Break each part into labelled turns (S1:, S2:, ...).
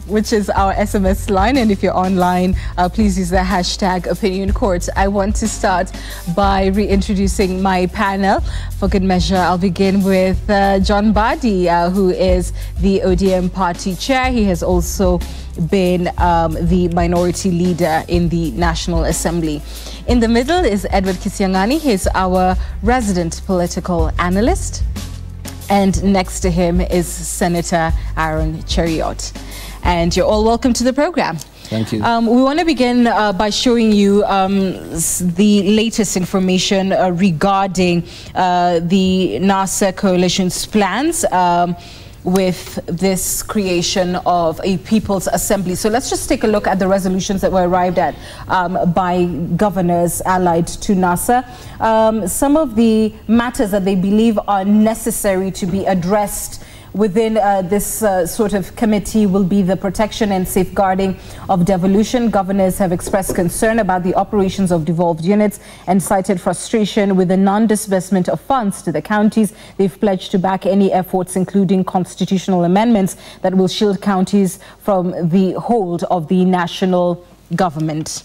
S1: which is our SMS line. And if you're online, please use the hashtag #OpinionCourt. I want to start by reintroducing my panel. For good measure, I'll begin with John Badi, who is the ODM party chair. He has also been the minority leader in the National Assembly. In the middle is Edward Kisiangani. He's our resident political analyst. And next to him is Senator Aaron Cheriot. And you're all welcome to the program.
S2: Thank you.
S1: We want to begin by showing you the latest information regarding the NASA coalition's plans with this creation of a People's Assembly. So let's just take a look at the resolutions that were arrived at by governors allied to NASA. Some of the matters that they believe are necessary to be addressed within this sort of committee will be the protection and safeguarding of devolution. Governors have expressed concern about the operations of devolved units and cited frustration with the non-disbursement of funds to the counties. They've pledged to back any efforts, including constitutional amendments, that will shield counties from the hold of the national government.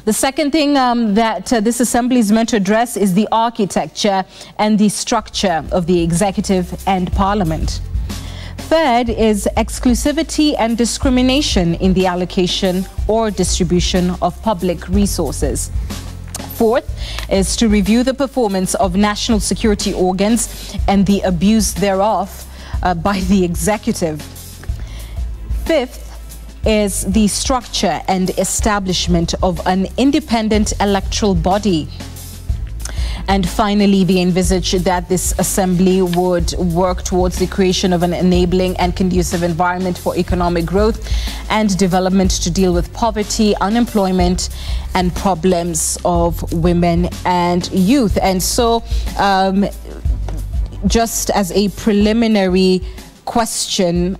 S1: The second thing that this assembly is meant to address is the architecture and the structure of the executive and parliament. Third is exclusivity and discrimination in the allocation or distribution of public resources. Fourth is to review the performance of national security organs and the abuse thereof by the executive. Fifth is the structure and establishment of an independent electoral body. And finally, they envisage that this assembly would work towards the creation of an enabling and conducive environment for economic growth and development to deal with poverty, unemployment, and problems of women and youth. And so, just as a preliminary question,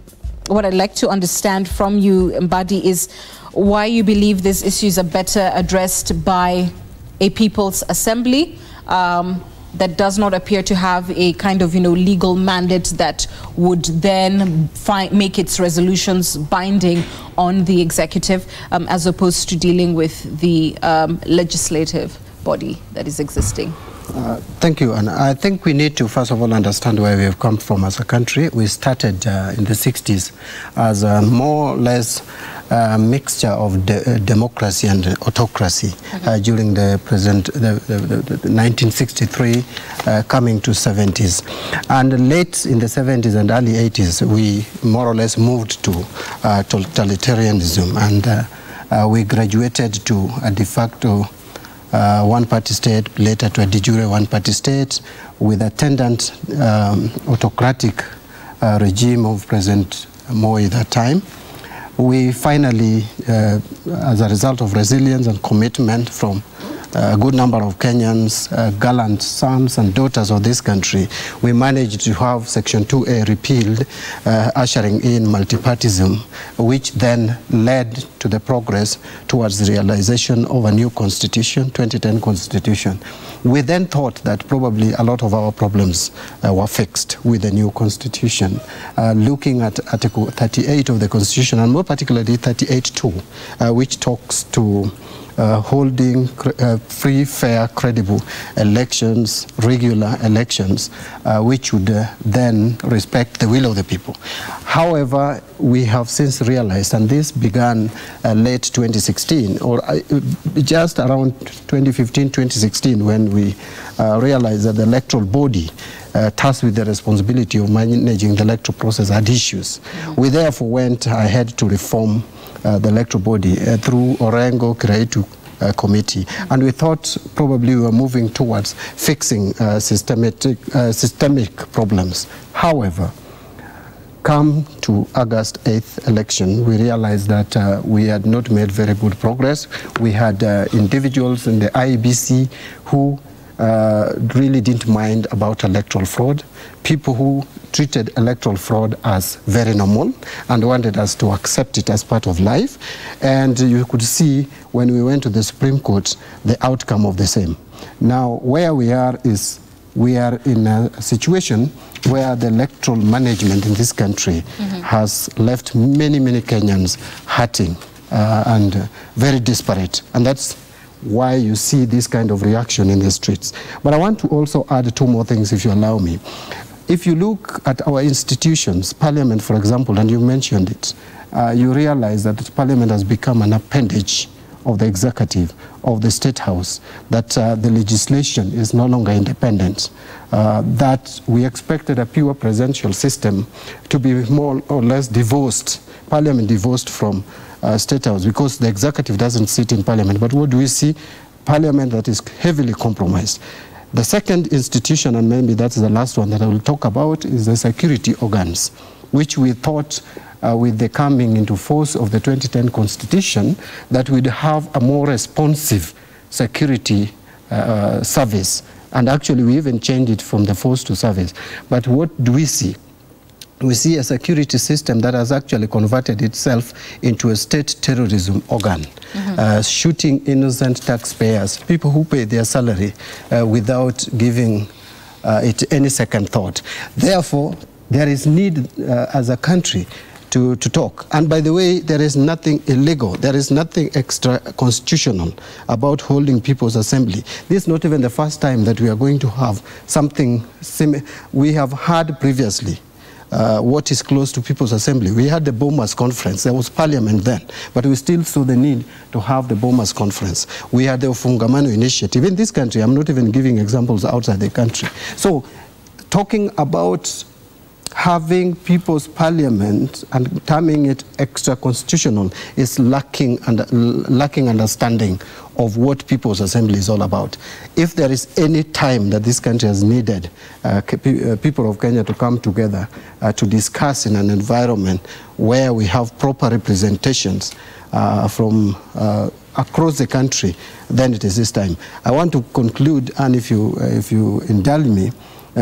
S1: what I'd like to understand from you, Mbadi, is why you believe these issues are better addressed by a People's Assembly that does not appear to have a kind of, legal mandate that would then make its resolutions binding on the executive, as opposed to dealing with the legislative body that is existing.
S2: Thank you. And I think we need to, first of all, understand where we have come from as a country. We started in the 60s as a more or less mixture of democracy and autocracy during the 1963 coming to 70s. And late in the 70s and early 80s, we more or less moved to totalitarianism. And we graduated to a de facto one-party state, later to a de jure one-party state, with attendant autocratic regime of President Moi at that time. We finally, as a result of resilience and commitment from a good number of Kenyans, gallant sons and daughters of this country, we managed to have Section 2A repealed, ushering in multipartism, which then led to the progress towards the realization of a new constitution, 2010 constitution. We then thought that probably a lot of our problems were fixed with the new constitution. Looking at Article 38 of the constitution, and more particularly 38.2, which talks to holding free, fair, credible elections, regular elections, which would then respect the will of the people. However, we have since realized, and this began late 2016, or just around 2015, 2016, when we realized that the electoral body tasked with the responsibility of managing the electoral process had issues. We therefore went ahead to reform the electoral body through Orengo Kiraitu committee, and we thought probably we were moving towards fixing systemic problems. However, come to August 8th election, we realized that we had not made very good progress. We had individuals in the IEBC who really didn't mind about electoral fraud, people who treated electoral fraud as very normal and wanted us to accept it as part of life. And you could see when we went to the Supreme Court, the outcome of the same. Now, where we are is we are in a situation where the electoral management in this country has left many, many Kenyans hurting and very disparate. And that's why you see this kind of reaction in the streets. But I want to also add two more things, if you allow me. If you look at our institutions, Parliament, for example, and you mentioned it, you realize that Parliament has become an appendage of the executive, of the State House, that the legislation is no longer independent, that we expected a pure presidential system to be more or less divorced, Parliament divorced from State House, because the executive doesn't sit in Parliament. But what do we see? Parliament that is heavily compromised. The second institution, and maybe that's the last one that I will talk about, is the security organs, which we thought with the coming into force of the 2010 Constitution, that we'd have a more responsive security service. And actually, we even changed it from the force to service. But what do we see? We see a security system that has actually converted itself into a state terrorism organ, shooting innocent taxpayers, people who pay their salary without giving it any second thought. Therefore, there is need as a country to talk. And by the way, there is nothing illegal, there is nothing extra constitutional about holding People's Assembly. This is not even the first time that we are going to have something similar. We have had previously what is close to People's Assembly. We had the Bomas Conference. There was Parliament then, but we still saw the need to have the Bomas Conference. We had the Ufungamano Initiative. In this country, I'm not even giving examples outside the country. So, talking about having People's Parliament and terming it extra constitutional is lacking understanding of what People's Assembly is all about. If there is any time that this country has needed people of Kenya to come together to discuss in an environment where we have proper representations from across the country, then it is this time. I want to conclude, and if you indulge me,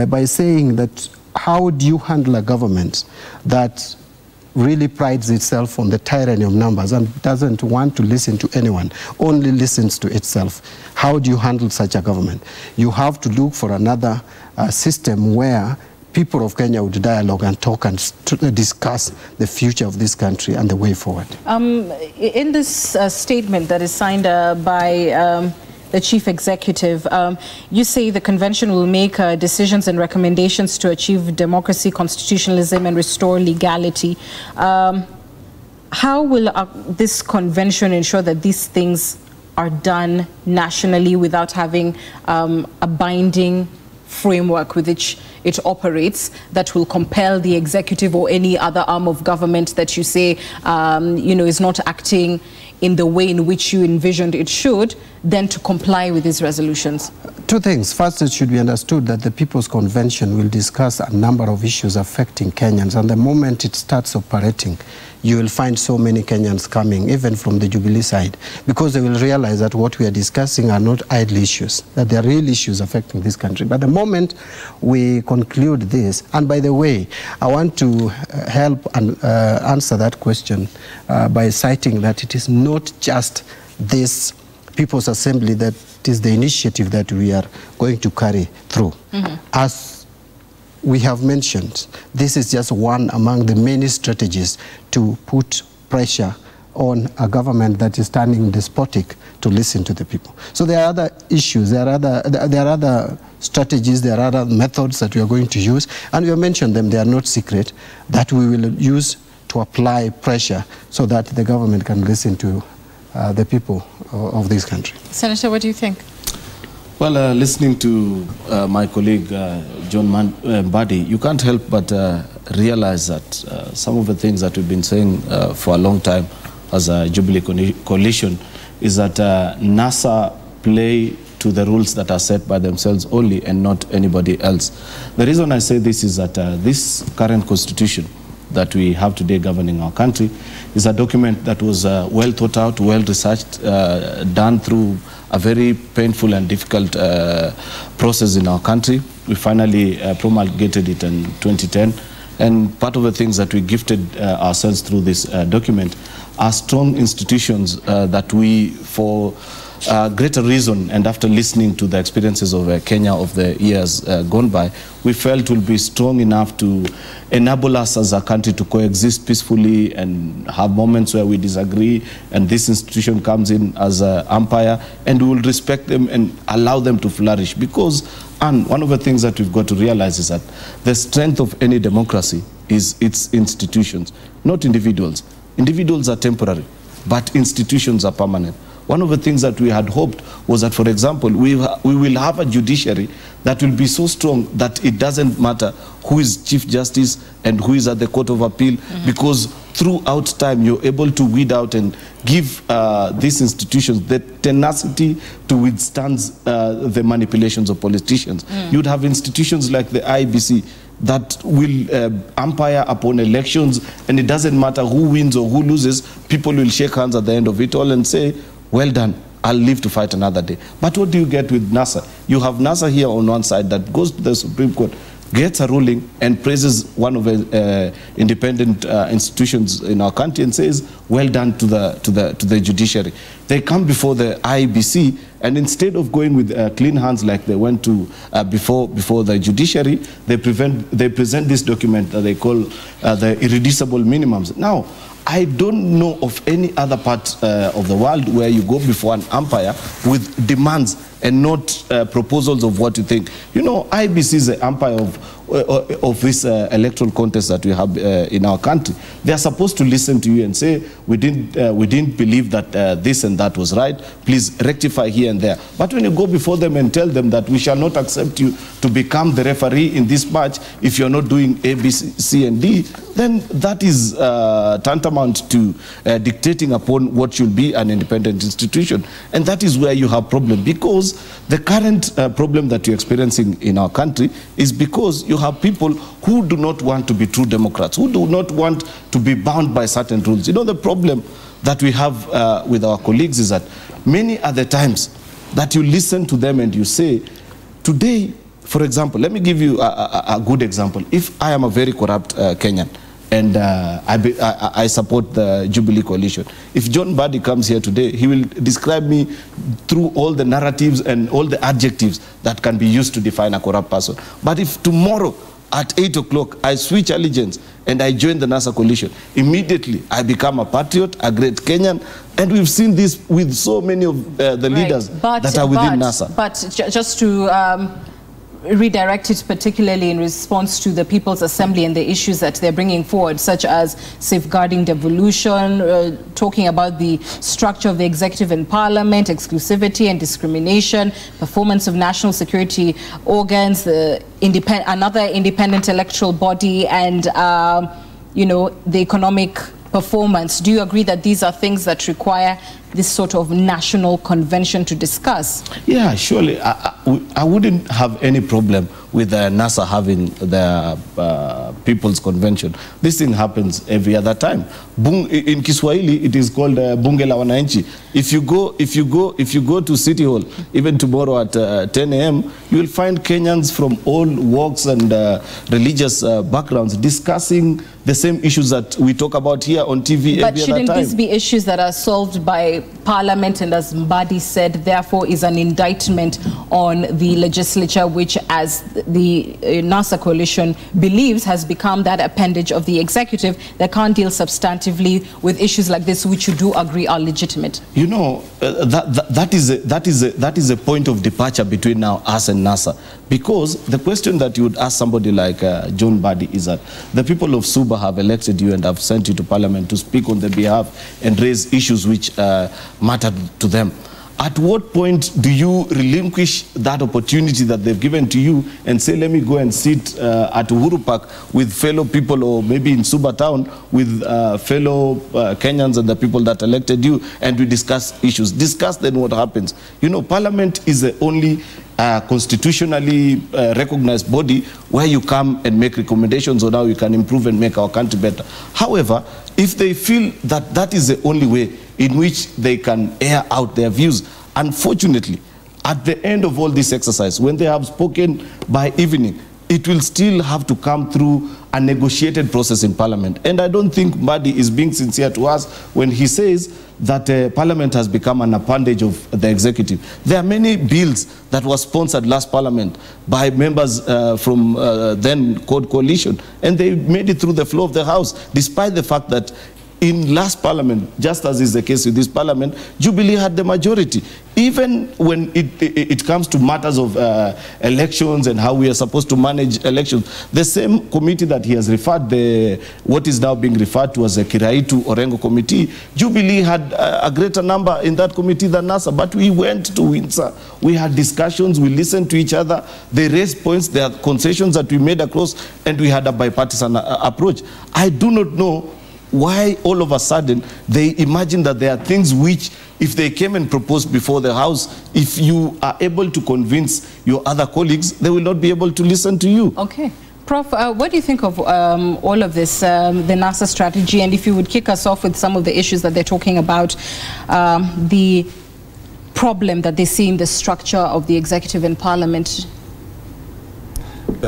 S2: by saying that how do you handle a government that really prides itself on the tyranny of numbers and doesn't want to listen to anyone, only listens to itself? How do you handle such a government? You have to look for another system where people of Kenya would dialogue and talk and discuss the future of this country and the way forward.
S1: In this statement that is signed by the chief executive, you say the convention will make decisions and recommendations to achieve democracy, constitutionalism, and restore legality. How will this convention ensure that these things are done nationally without having a binding framework with which it operates that will compel the executive or any other arm of government that you say is not acting in the way in which you envisioned it should, then to comply with these resolutions?
S2: Two things. First, it should be understood that the People's Convention will discuss a number of issues affecting Kenyans, and the moment it starts operating, you will find so many Kenyans coming, even from the Jubilee side, because they will realize that what we are discussing are not idle issues, that they are real issues affecting this country. But the moment we conclude this, and by the way, I want to help and answer that question by citing that it is not just this People's Assembly that is the initiative that we are going to carry through. As we have mentioned, this is just one among the many strategies to put pressure on a government that is turning despotic to listen to the people. So there are other issues, there are other strategies, there are other methods that we are going to use, and we have mentioned them, they are not secret, that we will use to apply pressure so that the government can listen to the people of this country.
S1: Senator, what do you think?
S3: Well, listening to my colleague John Mbadi, you can't help but realize that some of the things that we've been saying for a long time as a Jubilee Coalition is that NASA play to the rules that are set by themselves only and not anybody else. The reason I say this is that this current constitution that we have today governing our country is a document that was well thought out, well researched, done through a very painful and difficult process in our country. We finally promulgated it in 2010, and part of the things that we gifted ourselves through this document are strong institutions that we, for greater reason, and after listening to the experiences of Kenya of the years gone by, we felt will be strong enough to enable us as a country to coexist peacefully and have moments where we disagree, and this institution comes in as an umpire, and we will respect them and allow them to flourish. Because, and one of the things that we've got to realize is that the strength of any democracy is its institutions, not individuals. Individuals are temporary, but institutions are permanent. One of the things that we had hoped was that, for example, we will have a judiciary that will be so strong that it doesn't matter who is Chief Justice and who is at the Court of Appeal, because throughout time you're able to weed out and give these institutions the tenacity to withstand the manipulations of politicians. You'd have institutions like the IBC that will umpire upon elections, and it doesn't matter who wins or who loses, people will shake hands at the end of it all and say, well done, I'll live to fight another day. But what do you get with NASA? You have NASA here on one side that goes to the Supreme Court, gets a ruling and praises one of the independent institutions in our country and says, well done to the judiciary. They come before the IBC, and instead of going with clean hands like they went to before the judiciary, they present this document that they call the irreducible minimums. Now, I don't know of any other part of the world where you go before an umpire with demands and not proposals of what you think. You know, IBC is the umpire of this electoral contest that we have in our country. They are supposed to listen to you and say, we didn't believe that this and that was right. Please rectify here and there. But when you go before them and tell them that we shall not accept you to become the referee in this match if you're not doing A, B, C, and D, then that is tantamount to dictating upon what should be an independent institution. And that is where you have problem, because the current problem that you're experiencing in our country is because you have people who do not want to be true democrats, who do not want to be bound by certain rules. You know, the problem that we have with our colleagues is that many are the times that you listen to them and you say, today, for example, let me give you a good example. If I am a very corrupt Kenyan, and I support the Jubilee Coalition, if John Mbadi comes here today, he will describe me through all the narratives and all the adjectives that can be used to define a corrupt person. But if tomorrow at 8 o'clock I switch allegiance and I join the NASA coalition, immediately I become a patriot, a great Kenyan, and we've seen this with so many of the leaders that are within NASA. But
S1: just to redirect it particularly in response to the People's Assembly and the issues that they're bringing forward, such as safeguarding devolution, talking about the structure of the executive and parliament, exclusivity and discrimination, performance of national security organs, the another independent electoral body, and you know, the economic performance. Do you agree that these are things that require this sort of national convention to discuss?
S3: Yeah, surely. I wouldn't have any problem with NASA having the People's Convention. This thing happens every other time. In Kiswahili, it is called Bunge la Wananchi. If you go to City Hall, even tomorrow at 10 a.m., you will find Kenyans from all walks and religious backgrounds discussing the same issues that we talk about here on TV every other time. But
S1: shouldn't these be issues that are solved by Parliament, and as Mbadi said, therefore is an indictment on the legislature, which, as the NASA coalition believes, has become that appendage of the executive that can't deal substantively with issues like this, which you do agree are legitimate?
S3: You know, that is a point of departure between now us and NASA, because the question that you would ask somebody like John Mbadi is that the people of Suba have elected you and have sent you to Parliament to speak on their behalf and raise issues which matter to them. At what point do you relinquish that opportunity that they've given to you and say, let me go and sit at Uhuru Park with fellow people, or maybe in Suba town with fellow Kenyans and the people that elected you, and we discuss issues? Discuss, then what happens? You know, Parliament is the only constitutionally recognized body where you come and make recommendations on how you can improve and make our country better. However, if they feel that that is the only way in which they can air out their views, unfortunately, at the end of all this exercise, when they have spoken by evening, it will still have to come through a negotiated process in Parliament. And I don't think Mbadi is being sincere to us when he says that Parliament has become an appendage of the executive. There are many bills that were sponsored last Parliament by members from then called Coalition, and they made it through the floor of the House, despite the fact that in last Parliament, just as is the case with this Parliament, Jubilee had the majority. Even when it comes to matters of elections and how we are supposed to manage elections, the same committee that he has referred, what is now being referred to as the Kiraitu Orengo Committee, Jubilee had a greater number in that committee than NASA, but we went to Windsor. We had discussions, we listened to each other, they raised points, there are concessions that we made across, and we had a bipartisan approach. I do not know why all of a sudden they imagine that there are things which, if they came and proposed before the House, if you are able to convince your other colleagues, they will not be able to listen to you.
S1: Okay. Prof, what do you think of all of this, the NASA strategy? And if you would kick us off with some of the issues that they're talking about, the problem that they see in the structure of the executive and Parliament.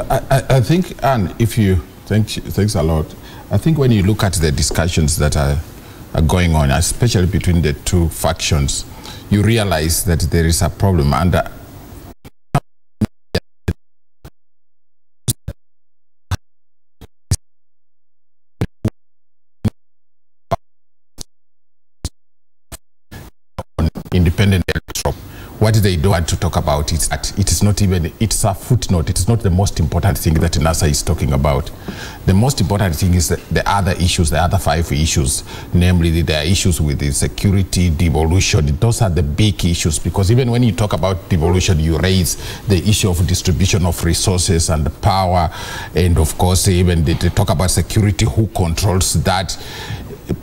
S4: I think, Anne, thanks a lot. I think when you look at the discussions that are going on, especially between the two factions, you realize that there is a problem. And independent electoral. What they don't want to talk about is that it is not even, it's a footnote. It's not the most important thing that NASA is talking about. The most important thing is the other issues, the other 5 issues, namely there are issues with the security, devolution. Those are the big issues, because even when you talk about devolution, you raise the issue of distribution of resources and power, and of course even they talk about security, who controls that,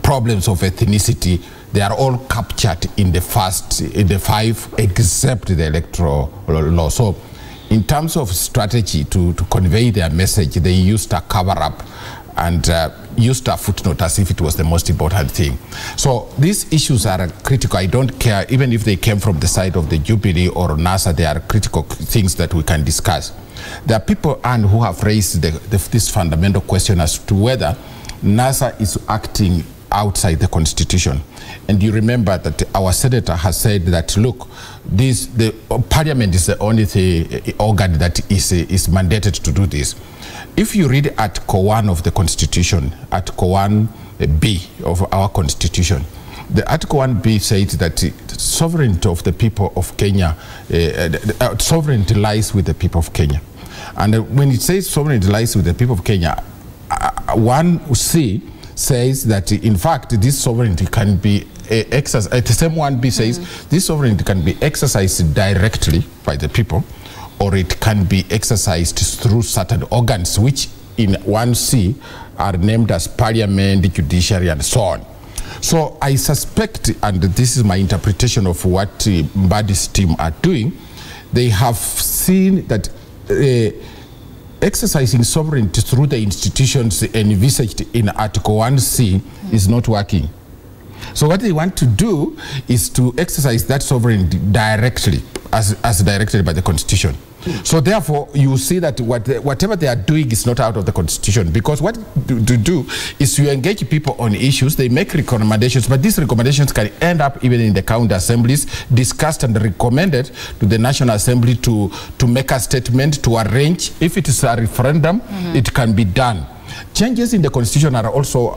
S4: problems of ethnicity. They are all captured in the 5, except the electoral law. So in terms of strategy to convey their message, they used a cover-up and used a footnote as if it was the most important thing. So these issues are critical. I don't care, even if they came from the side of the Jubilee or NASA, they are critical things that we can discuss. There are people, and who have raised this fundamental question as to whether NASA is acting outside the Constitution. And you remember that our senator has said that, look, the Parliament is the only organ that is mandated to do this. If you read Article 1 of the Constitution, Article 1B of our Constitution, the Article 1B says that sovereignty of the people of Kenya, sovereignty lies with the people of Kenya. And when it says sovereignty lies with the people of Kenya, 1C says that in fact this sovereignty can be exercised. The same 1B says this sovereignty can be exercised directly by the people, or it can be exercised through certain organs, which in 1C are named as Parliament, Judiciary, and so on. So I suspect, and this is my interpretation of what Mbadi's team are doing, they have seen that exercising sovereignty through the institutions envisaged in Article 1C is not working. So what they want to do is to exercise that sovereignty directly, as directed by the Constitution. So therefore, you see that whatever they are doing is not out of the Constitution, because what to do is you engage people on issues, they make recommendations, but these recommendations can end up even in the county assemblies, discussed and recommended to the National Assembly to make a statement, to arrange. If it is a referendum, it can be done. Changes in the Constitution are also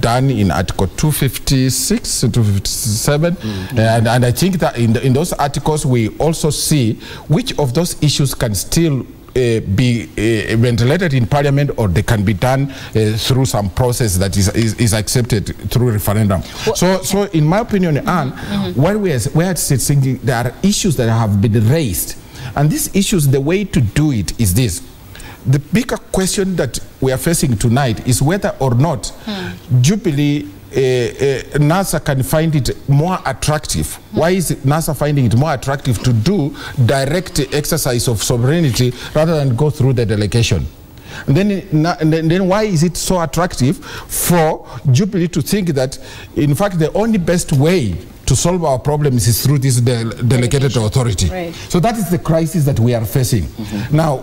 S4: done in Article 256, 257, and I think that in those articles we also see which of those issues can still be ventilated in Parliament, or they can be done through some process that is accepted through referendum. Well, so in my opinion, Anne, what we are thinking, there are issues that have been raised, and these issues, the way to do it is this. The bigger question that we are facing tonight is whether or not Jubilee, NASA can find it more attractive. Why is NASA finding it more attractive to do direct exercise of sovereignty rather than go through the delegation? And then why is it so attractive for Jubilee to think that, in fact, the only best way to solve our problems is through this delegated authority.
S1: Right.
S4: So that is the crisis that we are facing. Now,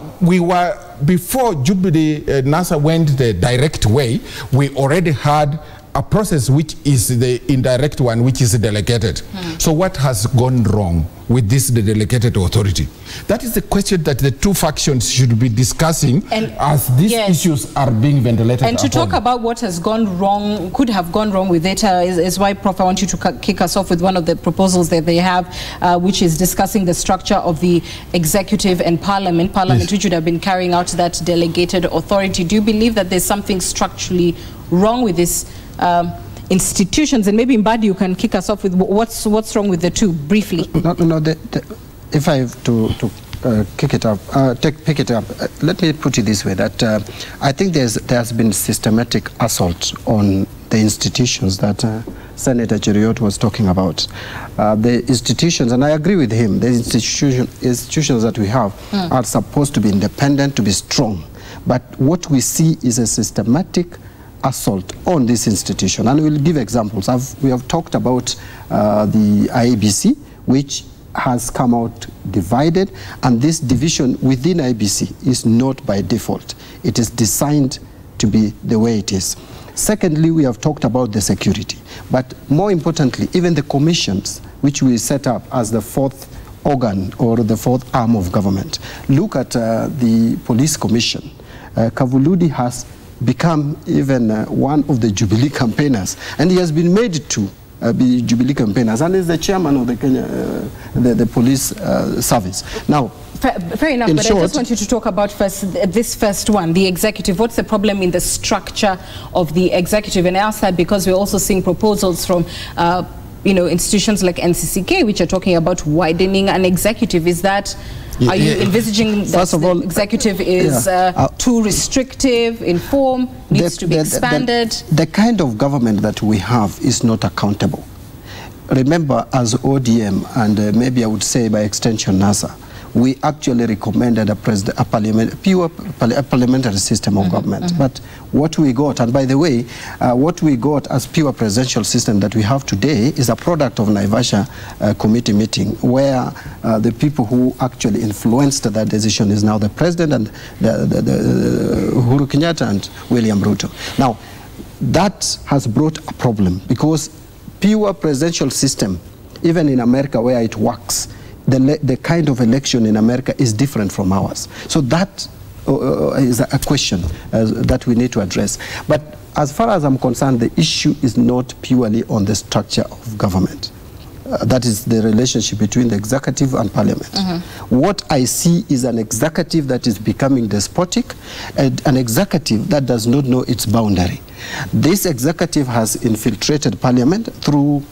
S4: before Jubilee NASA went the direct way, we already had a process which is the indirect one, which is delegated. So what has gone wrong with this delegated authority? That is the question that the two factions should be discussing as these issues are being ventilated.
S1: And to talk about what has gone wrong, could have gone wrong with it, is why, Prof, I want you to kick us off with one of the proposals that they have, which is discussing the structure of the executive and parliament, which would have been carrying out that delegated authority. Do you believe that there's something structurally wrong with this institutions? And maybe Mbadi, you can kick us off with what's wrong with the two briefly.
S2: No, if I have to pick it up, let me put it this way, that I think there has been systematic assault on the institutions that Senator Cheriot was talking about. The institutions, and I agree with him, the institutions that we have are supposed to be independent, to be strong. But what we see is a systematic assault on this institution, and we'll give examples. We have talked about the IEBC, which has come out divided, and this division within IEBC is not by default. It is designed to be the way it is. Secondly, we have talked about the security, but more importantly, even the commissions which we set up as the fourth organ or the fourth arm of government. Look at the police commission. Kavuludi has become even one of the Jubilee campaigners, and he has been made to be Jubilee campaigners, and is the chairman of the Kenya, the police service. Now,
S1: fair enough, but short, I just want you to talk about this first one, the executive. What's the problem in the structure of the executive? And I ask that because we're also seeing proposals from institutions like NCCK, which are talking about widening an executive. Is that, are you envisaging that the executive is too restrictive in form, needs to be expanded?
S2: The kind of government that we have is not accountable. Remember, as ODM, and maybe I would say by extension NASA, we actually recommended a pure parliamentary system of government. But what we got, and by the way, what we got as pure presidential system that we have today is a product of Naivasha committee meeting, where the people who actually influenced that decision is now the president and Uhuru Kenyatta and William Ruto. Now, that has brought a problem, because pure presidential system, even in America where it works, the kind of election in America is different from ours. So that is a question that we need to address. But as far as I'm concerned, the issue is not purely on the structure of government. That is the relationship between the executive and parliament. What I see is an executive that is becoming despotic, and an executive that does not know its boundary. This executive has infiltrated parliament through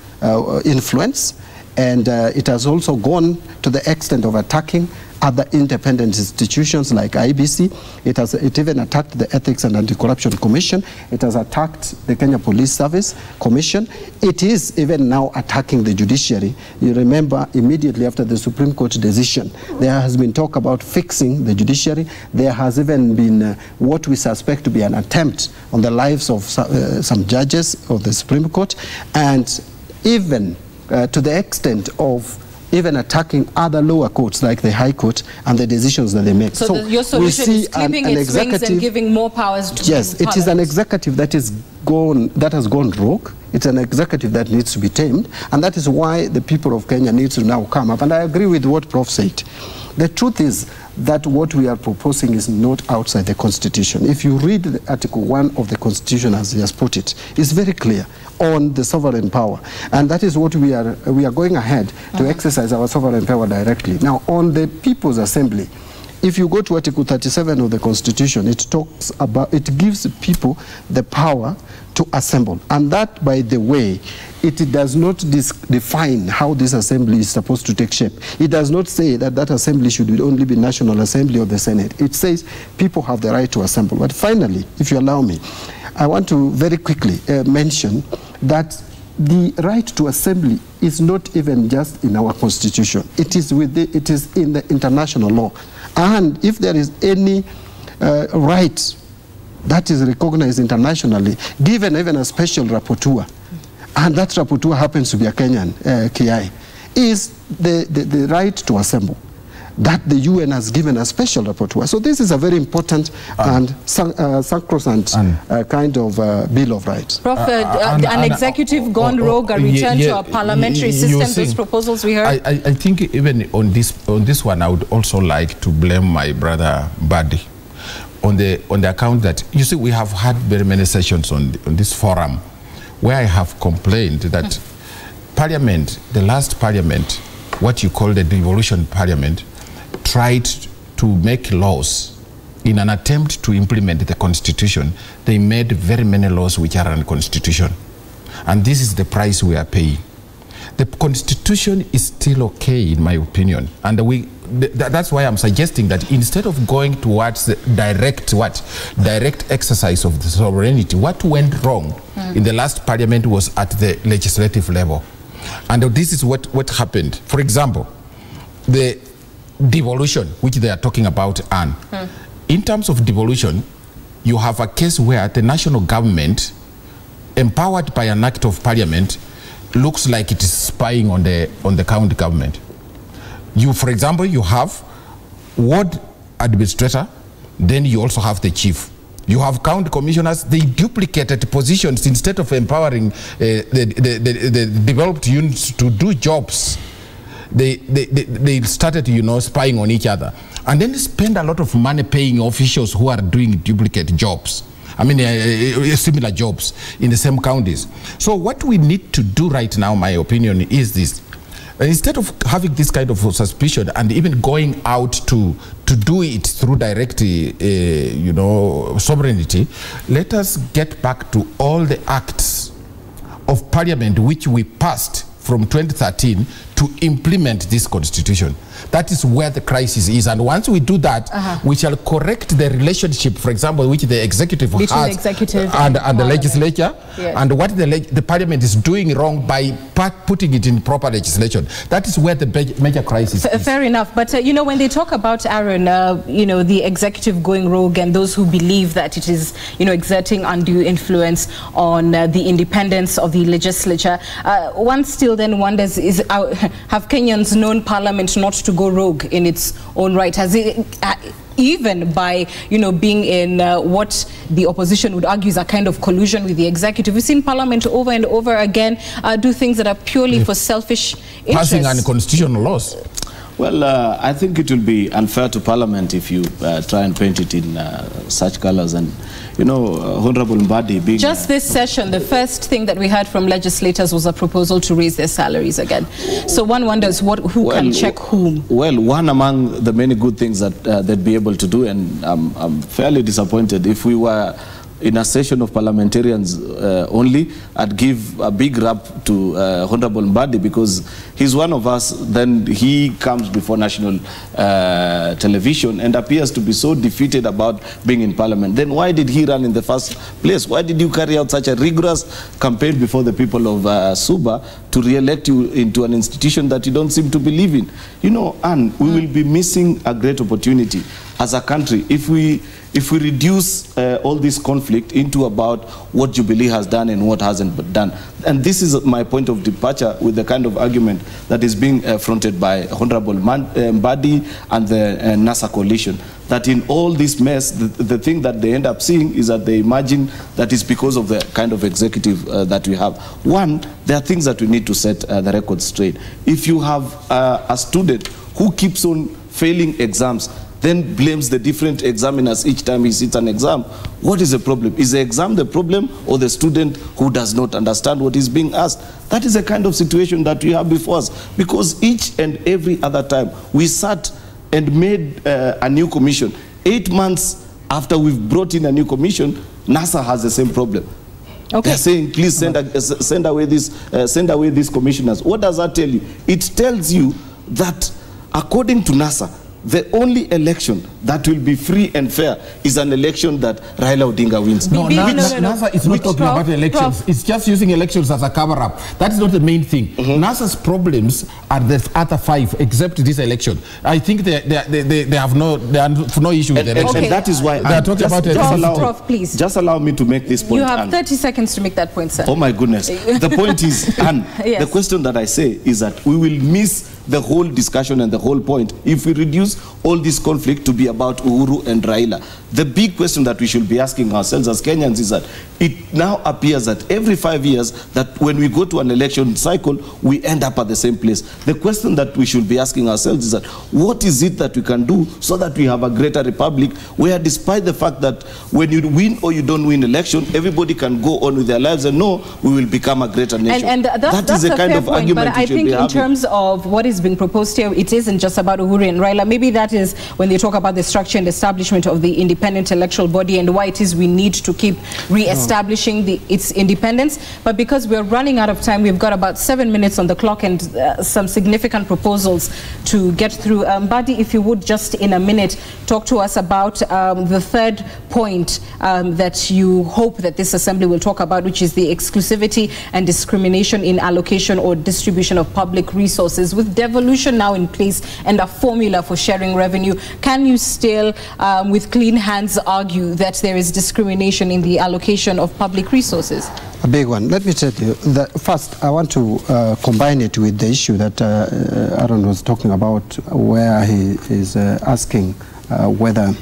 S2: influence, and it has also gone to the extent of attacking other independent institutions like IBC. It even attacked the Ethics and Anti-Corruption Commission. It has attacked the Kenya Police Service Commission. It is even now attacking the judiciary. You remember, immediately after the Supreme Court decision, there has been talk about fixing the judiciary. There has even been what we suspect to be an attempt on the lives of some judges of the Supreme Court, and even to the extent of even attacking other lower courts like the High Court and the decisions that they make.
S1: So your solution is clipping its wings and giving more powers to
S2: Yes, it is an executive that has gone rogue. It's an executive that needs to be tamed, and that is why the people of Kenya need to now come up. And I agree with what Prof said. The truth is that what we are proposing is not outside the Constitution. If you read the Article 1 of the Constitution as he has put it, it's very clear on the sovereign power. And that is what we are going ahead to exercise our sovereign power directly. Now, on the People's Assembly, if you go to Article 37 of the Constitution, it talks about, it gives people the power to assemble. And that, by the way, it does not define how this assembly is supposed to take shape. It does not say that that assembly should only be National Assembly or the Senate. It says people have the right to assemble. But finally, if you allow me, I want to very quickly mention that the right to assembly is not even just in our Constitution. It is in the international law. And if there is any right that is recognized internationally, given even a special rapporteur, and that rapporteur happens to be a Kenyan, Kiai, is the right to assemble that the UN has given a special rapporteur. So this is a very important and sacrosanct kind of Bill of Rights.
S1: Prof, an executive gone rogue, a return to a parliamentary system, those proposals we heard?
S4: I think even on this one, I would also like to blame my brother Buddy on the account that, you see, we have had very many sessions on this forum where I have complained that Parliament, the last Parliament, what you call the devolution Parliament, tried to make laws in an attempt to implement the Constitution. They made very many laws which are unconstitutional. And this is the price we are paying. The Constitution is still okay, in my opinion. And that's why I'm suggesting that instead of going towards the direct exercise of the sovereignty, what went wrong in the last Parliament was at the legislative level. And this is what happened. For example, the devolution, which they are talking about, Anne. In terms of devolution, you have a case where the national government, empowered by an act of Parliament, looks like it is spying on the county government. For example, you have ward administrator, then you also have the chief. You have county commissioners. They duplicated positions instead of empowering the developed units to do jobs. They started, spying on each other, and then spend a lot of money paying officials who are doing duplicate jobs. I mean, similar jobs in the same counties. So what we need to do right now, my opinion, is this. Instead of having this kind of suspicion and even going out to do it through direct, sovereignty, let us get back to all the acts of Parliament which we passed from 2013 to implement this Constitution. That is where the crisis is. And once we do that, we shall correct the relationship, for example, which the executive has and the legislature, and what the Parliament is doing wrong by putting it in proper legislation. That is where the major crisis is. Fair
S1: enough. But, when they talk about, Aaron, the executive going rogue and those who believe that it is, exerting undue influence on the independence of the legislature, one still then wonders, have Kenyans known Parliament not to go rogue in its own right? Has it, even by being in what the opposition would argue is a kind of collusion with the executive? We've seen Parliament over and over again do things that are purely for selfish interests.
S4: Passing unconstitutional laws.
S3: Well, I think it will be unfair to Parliament if you try and paint it in such colors. And, Honorable Mbadi being...
S1: Just this session, the first thing that we heard from legislators was a proposal to raise their salaries again. So one wonders who can check whom? Well,
S3: one among the many good things that they'd be able to do, and I'm fairly disappointed if we were in a session of parliamentarians only, I'd give a big rap to Honorable Mbadi, because he's one of us. Then he comes before national television and appears to be so defeated about being in Parliament. Then why did he run in the first place? Why did you carry out such a rigorous campaign before the people of Suba to re-elect you into an institution that you don't seem to believe in? Anne, we will be missing a great opportunity as a country if we reduce all this conflict into about what Jubilee has done and what hasn't done. And this is my point of departure with the kind of argument that is being fronted by Honorable Mbadi and the NASA Coalition, that in all this mess, the thing that they end up seeing is that they imagine that it's because of the kind of executive that we have. One, there are things that we need to set the record straight. If you have a student who keeps on failing exams, then blames the different examiners each time he sits an exam, what is the problem? Is the exam the problem, or the student who does not understand what is being asked? That is the kind of situation that we have before us, because each and every other time we sat and made a new commission. 8 months after we've brought in a new commission, NASA has the same problem. Okay. They're saying, please send away these commissioners. What does that tell you? It tells you that according to NASA, the only election that will be free and fair is an election that Raila Odinga wins.
S4: No, NASA is not talking about elections. It's just using elections as a cover-up. That is not the main thing. NASA's problems are the other 5, except this election. I think they have no issue with the election.
S3: And that is why
S4: they are talking about
S1: Prof, please.
S3: Just allow me to make this point.
S1: You have 30 seconds to make that point, sir.
S3: Oh my goodness. The point is, Anne,
S1: yes.
S3: The question that I say is that we will miss the whole discussion and the whole point if we reduce all this conflict to be about Uhuru and Raila. The big question that we should be asking ourselves as Kenyans is that it now appears that every 5 years that when we go to an election cycle, we end up at the same place. The question that we should be asking ourselves is that what is it that we can do so that we have a greater republic where, despite the fact that when you win or you don't win election, everybody can go on with their lives and know we will become a greater nation.
S1: And that's
S3: the kind of
S1: point,
S3: argument
S1: but I think in terms of what is being proposed here, it isn't just about Uhuru and Raila. Maybe that is when they talk about the structure and establishment of the independent electoral body and why it is we need to keep re-establishing its independence. But because we're running out of time, we've got about 7 minutes on the clock and some significant proposals to get through. Mbadi, if you would just in a minute talk to us about the third point that you hope that this assembly will talk about, which is the exclusivity and discrimination in allocation or distribution of public resources. With devolution now in place and a formula for sharing revenue, can you still with clean hands argue that there is discrimination in the allocation of public resources?
S2: A big one. Let me tell you that first I want to combine it with the issue that Aaron was talking about, where he is asking whether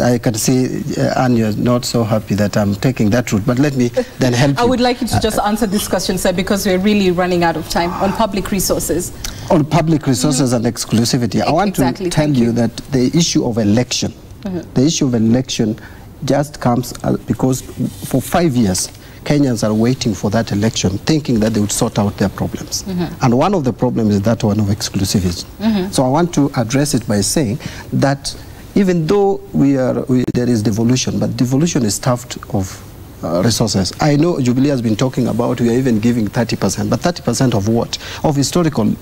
S2: I can see Anya is not so happy that I'm taking that route, but let me then help you.
S1: I would like you to just answer this question, sir, because we're really running out of time on public resources. On
S2: public resources and exclusivity. I want to tell you that the issue of election, the issue of election just comes because for 5 years, Kenyans are waiting for that election, thinking that they would sort out their problems. And one of the problems is that one of exclusivity. So I want to address it by saying that even though there is devolution, but devolution is stuffed of resources. I know Jubilee has been talking about we are even giving 30%, but 30% of what? Of historical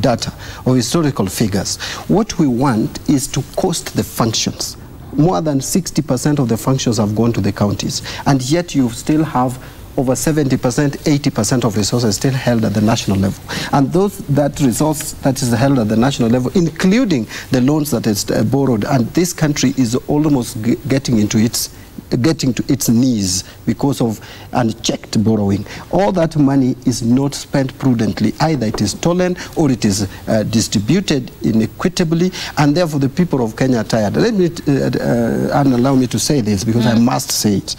S2: data, of historical figures. What we want is to cost the functions. More than 60% of the functions have gone to the counties, and yet you still have over 70%, 80% of resources still held at the national level. And that resource that is held at the national level, including the loans that is borrowed, and this country is almost getting to its knees because of unchecked borrowing. All that money is not spent prudently. Either it is stolen or it is distributed inequitably, and therefore the people of Kenya are tired. Let me, and allow me to say this because I must say it.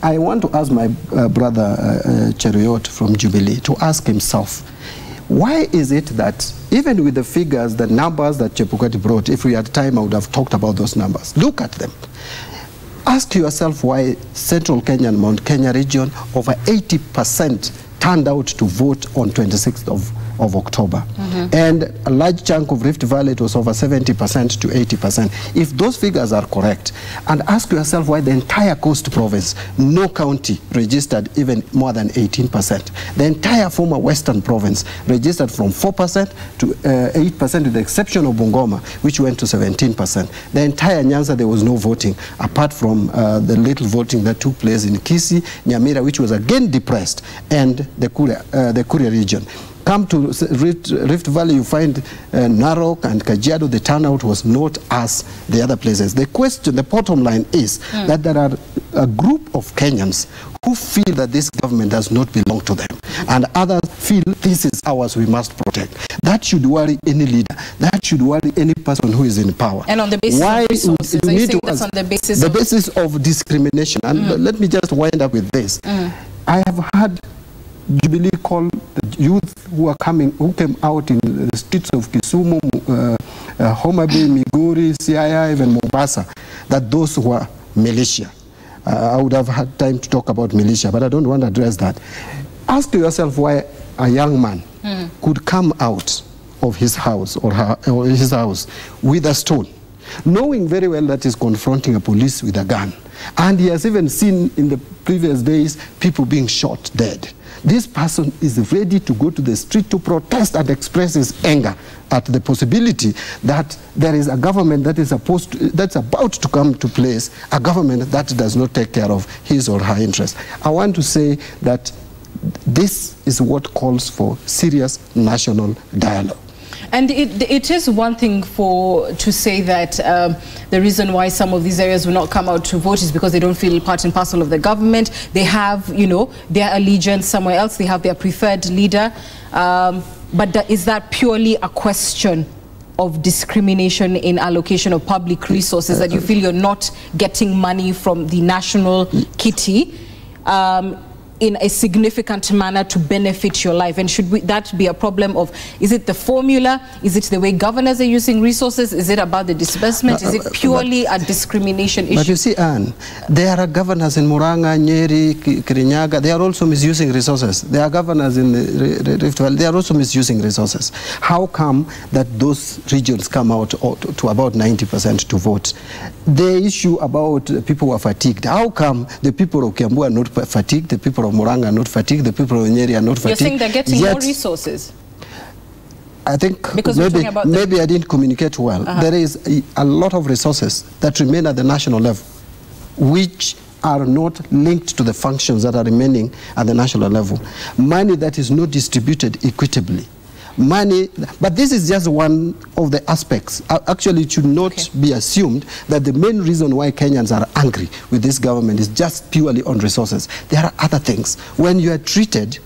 S2: I want to ask my brother Cheruiyot from Jubilee to ask himself, why is it that even with the figures, the numbers that Chebukati brought, if we had time I would have talked about those numbers. Look at them. Ask yourself why Central Kenya and Mount Kenya region, over 80% turned out to vote on 26th of October. And a large chunk of Rift Valley, it was over 70% to 80%. If those figures are correct, and ask yourself why the entire Coast Province, no county registered even more than 18%. The entire former Western Province registered from 4% to 8%, with the exception of Bungoma, which went to 17%. The entire Nyanza, there was no voting, apart from the little voting that took place in Kisii, Nyamira, which was again depressed, and the Kuria region. Come to Rift Valley, you find Narok and Kajiado, the turnout was not as the other places. The question, the bottom line is that there are a group of Kenyans who feel that this government does not belong to them, and others feel this is ours, we must protect. That should worry any leader. That should worry any person who is in power.
S1: And on the basis of resources, are you saying that's on the basis of
S2: discrimination? And let me just wind up with this. I have had Jubilee call the youth who came out in the streets of Kisumu, Homa Bay, Migori, Siaya, even Mombasa, that those were militia. I would have had time to talk about militia, but I don't want to address that. Ask yourself why a young man could come out of his house or his house with a stone, knowing very well that he's confronting a police with a gun. And he has even seen in the previous days people being shot dead. This person is ready to go to the street to protest and express his anger at the possibility that there is a government that is that's about to come to place, a government that does not take care of his or her interests. I want to say that this is what calls for serious national dialogue.
S1: And it is one thing to say that the reason why some of these areas will not come out to vote is because they don't feel part and parcel of the government. They have, you know, their allegiance somewhere else. They have their preferred leader. But is that purely a question of discrimination in allocation of public resources, that you feel you're not getting money from the national kitty in a significant manner to benefit your life? And should that be a problem of, is it the formula? Is it the way governors are using resources? Is it about the disbursement? Is it purely a discrimination issue?
S2: But you see, Anne, there are governors in Muranga, Nyeri, Kirinyaga, they are also misusing resources. There are governors in the Rift Valley, they are also misusing resources. How come that those regions come out to about 90% to vote? The issue about people who are fatigued, how come the people of Kiambu are not fatigued, the people of Muranga are not fatigued, the people of Nyeri are not fatigued?
S1: You're saying they're getting more resources?
S2: I think
S1: because
S2: maybe I didn't communicate well. There is a lot of resources that remain at the national level, which are not linked to the functions that are remaining at the national level. Money that is not distributed equitably. Money, but this is just one of the aspects. Actually, it should not be assumed that the main reason why Kenyans are angry with this government is just purely on resources. There are other things. When you are treated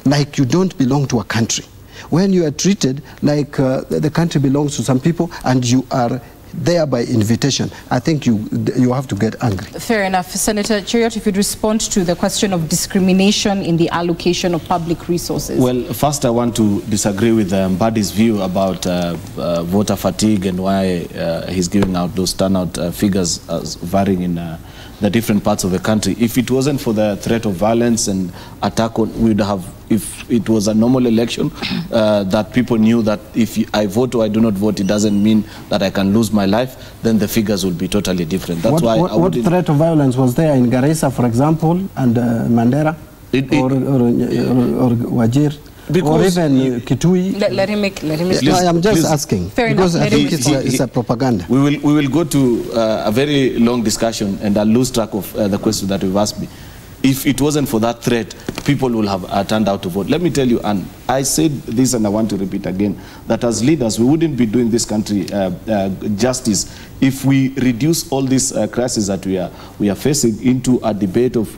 S2: like you don't belong to a country, when you are treated like the country belongs to some people and you are there by invitation, I think you have to get angry.
S1: Fair enough. Senator Cheriot, if you'd respond to the question of discrimination in the allocation of public resources.
S3: Well, first I want to disagree with Mbadi's view about voter fatigue and why he's giving out those turnout figures as varying in the different parts of the country. If it wasn't for the threat of violence and attack, we would have, if it was a normal election, that people knew that if I vote or I do not vote, it doesn't mean that I can lose my life, then the figures would be totally different. That's why
S2: what threat of violence was there in Garissa, for example, and Mandera, or Wajir? Because or even Kitui.
S1: Let him make.
S2: I'm just asking.
S1: Fair
S2: because
S1: enough.
S2: I think it's a propaganda.
S3: We will go to a very long discussion, and I'll lose track of the question that you've asked me. If it wasn't for that threat, people will have turned out to vote. Let me tell you, and I said this and I want to repeat again, that as leaders, we wouldn't be doing this country justice if we reduce all these crises that we are facing into a debate of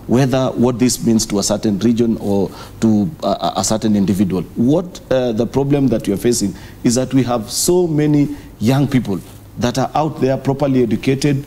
S3: whether what this means to a certain region or to a certain individual. What the problem that we are facing is that we have so many young people that are out there properly educated,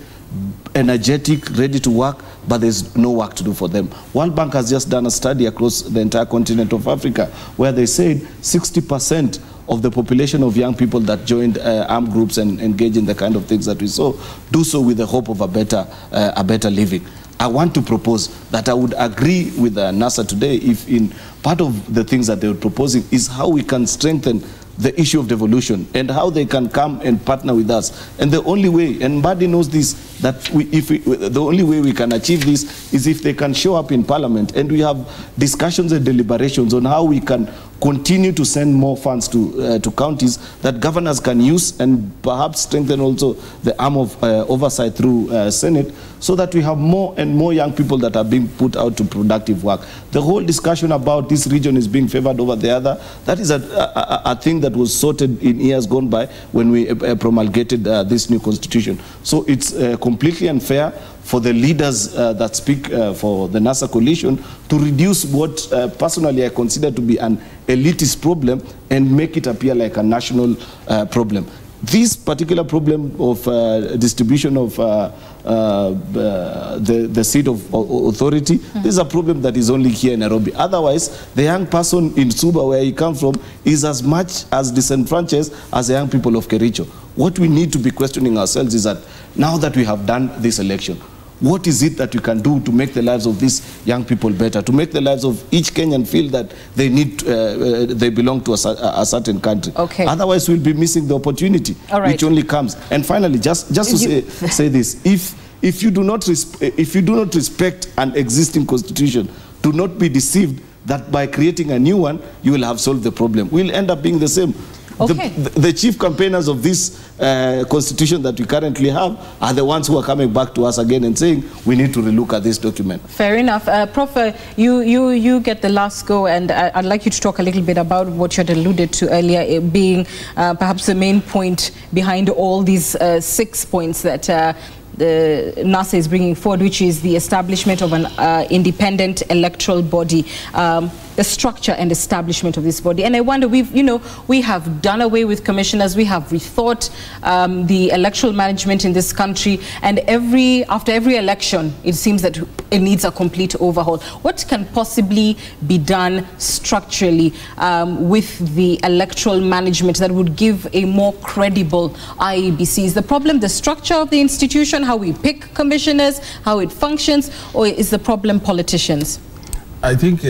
S3: energetic, ready to work, but there's no work to do for them. World Bank has just done a study across the entire continent of Africa where they said 60% of the population of young people that joined armed groups and engage in the kind of things that we saw do so with the hope of a better living. I want to propose that I would agree with NASA today if in part of the things that they were proposing is how we can strengthen the issue of devolution and how they can come and partner with us. And the only way, and Mbadi knows this, that the only way we can achieve this is if they can show up in Parliament and we have discussions and deliberations on how we can continue to send more funds to counties that governors can use and perhaps strengthen also the arm of oversight through Senate, so that we have more and more young people that are being put out to productive work. The whole discussion about this region is being favored over the other, that is a thing that was sorted in years gone by when we promulgated this new constitution. So it's completely unfair for the leaders that speak for the NASA coalition to reduce what personally I consider to be an elitist problem and make it appear like a national problem. This particular problem of distribution of the seat of authority, this is a problem that is only here in Nairobi. Otherwise, the young person in Suba, where he comes from, is as much as disenfranchised as the young people of Kericho. What we need to be questioning ourselves is that now that we have done this election, what is it that we can do to make the lives of these young people better, to make the lives of each Kenyan feel that they need, they belong to a certain country?
S1: Okay.
S3: Otherwise, we'll be missing the opportunity, which only comes. And finally, just to say this: if you do not respect an existing constitution, Do not be deceived that by creating a new one, you will have solved the problem. We'll end up being the same.
S1: Okay.
S3: The chief campaigners of this constitution that we currently have are the ones who are coming back to us again and saying we need to relook at this document.
S1: Fair enough. Prof, you get the last go, and I'd like you to talk a little bit about what you had alluded to earlier, being perhaps the main point behind all these 6 points that the NASA is bringing forward, which is the establishment of an independent electoral body, the structure and establishment of this body. And I wonder, we have done away with commissioners, we have rethought the electoral management in this country, and after every election, it seems that it needs a complete overhaul. What can possibly be done structurally with the electoral management that would give a more credible IEBC? Is the problem the structure of the institution, how we pick commissioners, how it functions, or is the problem politicians?
S4: I think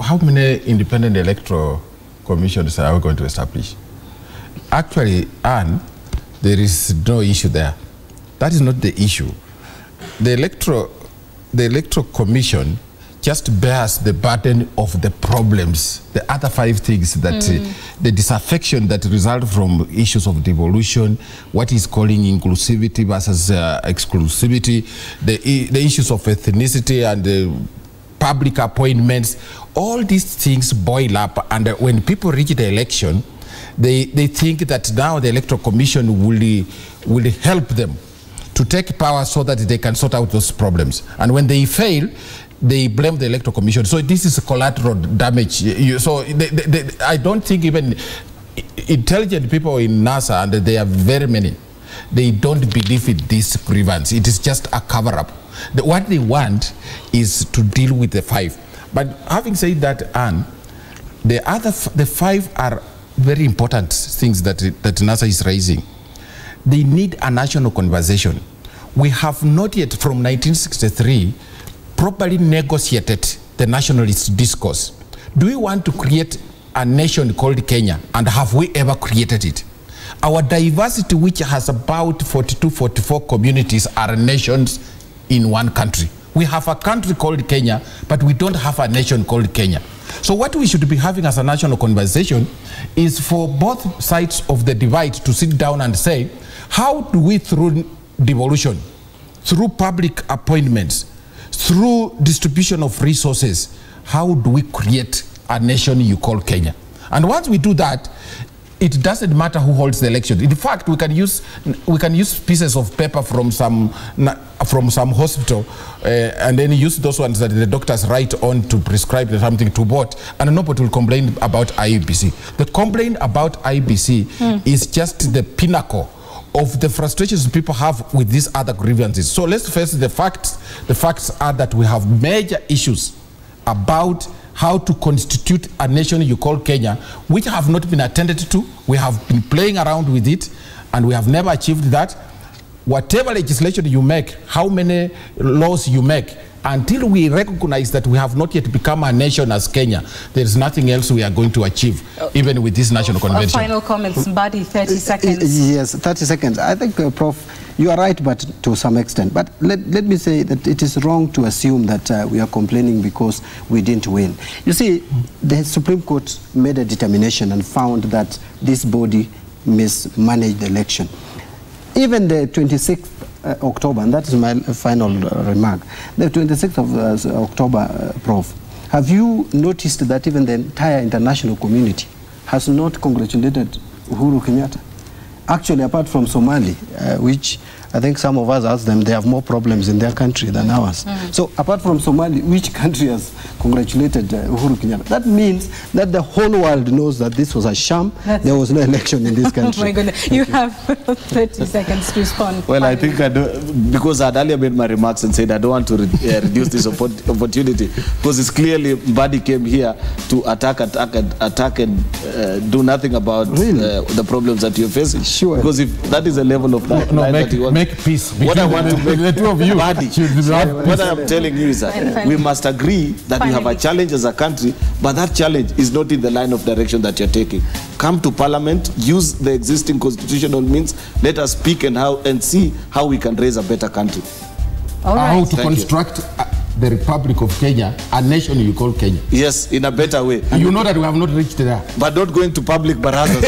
S4: how many independent electoral commissions are we going to establish? Actually, Anne, there is no issue there. That is not the issue. The electoral commission just bears the burden of the problems, the other 5 things that the disaffection that result from issues of devolution, what is calling inclusivity versus exclusivity, the issues of ethnicity and public appointments, all these things boil up, and when people reach the election, they think that now the electoral commission will help them to take power so that they can sort out those problems. And when they fail, they blame the electoral commission. So this is collateral damage. I don't think even intelligent people in NASA, and there are very many, they don't believe in this grievance. It is just a cover-up. What they want is to deal with the 5. But having said that, Anne, the 5 are very important things that NASA is raising. They need a national conversation. We have not yet, from 1963, properly negotiated the nationalist discourse. Do we want to create a nation called Kenya, and have we ever created it? Our diversity, which has about 42, 44 communities, are nations in one country. We have a country called Kenya, but we don't have a nation called Kenya. So what we should be having as a national conversation is for both sides of the divide to sit down and say, how do we, through devolution, through public appointments, through distribution of resources, how do we create a nation you call Kenya? And once we do that, it doesn't matter who holds the election. In fact, we can use pieces of paper from some hospital and then use those ones that the doctors write on to prescribe something to vote, and nobody will complain about IEBC. The complaint about IEBC is just the pinnacle of the frustrations people have with these other grievances. So let's face the facts. The facts are that we have major issues about how to constitute a nation you call Kenya, which have not been attended to. We have been playing around with it, and we have never achieved that. Whatever legislation you make, how many laws you make, until we recognize that we have not yet become a nation as Kenya, there is nothing else we are going to achieve, even with this national convention.
S1: Final comments, Mbadi, 30 seconds.
S2: Yes, 30 seconds. I think, Prof, you are right, but to some extent. But let me say that it is wrong to assume that we are complaining because we didn't win. You see, the Supreme Court made a determination and found that this body mismanaged the election. Even the 26th October, and that is my final remark, the 26th of October, Prof, have you noticed that even the entire international community has not congratulated Uhuru Kenyatta? Actually, apart from Somali, which I think some of us asked them, they have more problems in their country than ours. So apart from Somali, which country has congratulated Uhuru Kenyatta? That means that the whole world knows that this was a sham. There was no election in this country.
S1: Oh my goodness. You have 30 seconds to respond.
S3: Well, I think because I had earlier made my remarks and said I don't want to reduce this opportunity, because it's clearly Mbadi came here to attack and do nothing about the problems that you're facing.
S2: Sure.
S3: Because if that is a level of that you want,
S4: make peace.
S3: What I want to make
S4: the two of you.
S3: What I am telling you is that we must agree that we have a challenge as a country, but that challenge is not in the line of direction that you're taking. Come to Parliament, use the existing constitutional means, let us speak and see how we can raise a better country.
S1: All right.
S4: how to construct the Republic of Kenya, a nation you call Kenya.
S3: Yes, in a better way.
S4: You know that we have not reached there.
S3: But not going to public barazas.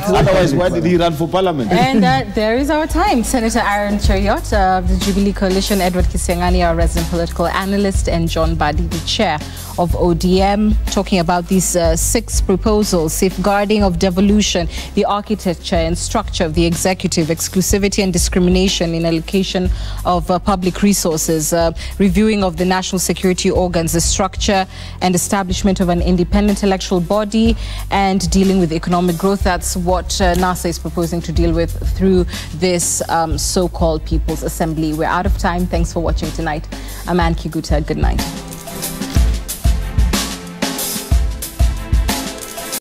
S3: Otherwise, why did he run for parliament?
S1: And there is our time. Senator Aaron Cheriot of the Jubilee Coalition, Edward Kisiangani, our resident political analyst, and John Mbadi, the chair of ODM, talking about these 6 proposals: safeguarding of devolution, the architecture and structure of the executive, exclusivity and discrimination in allocation of public resources, reviewing of the national security organs, the structure and establishment of an independent electoral body, and dealing with economic growth. That's what NASA is proposing to deal with through this so-called People's Assembly. We're out of time. Thanks for watching tonight. I'm Ann Kiguta. Good night.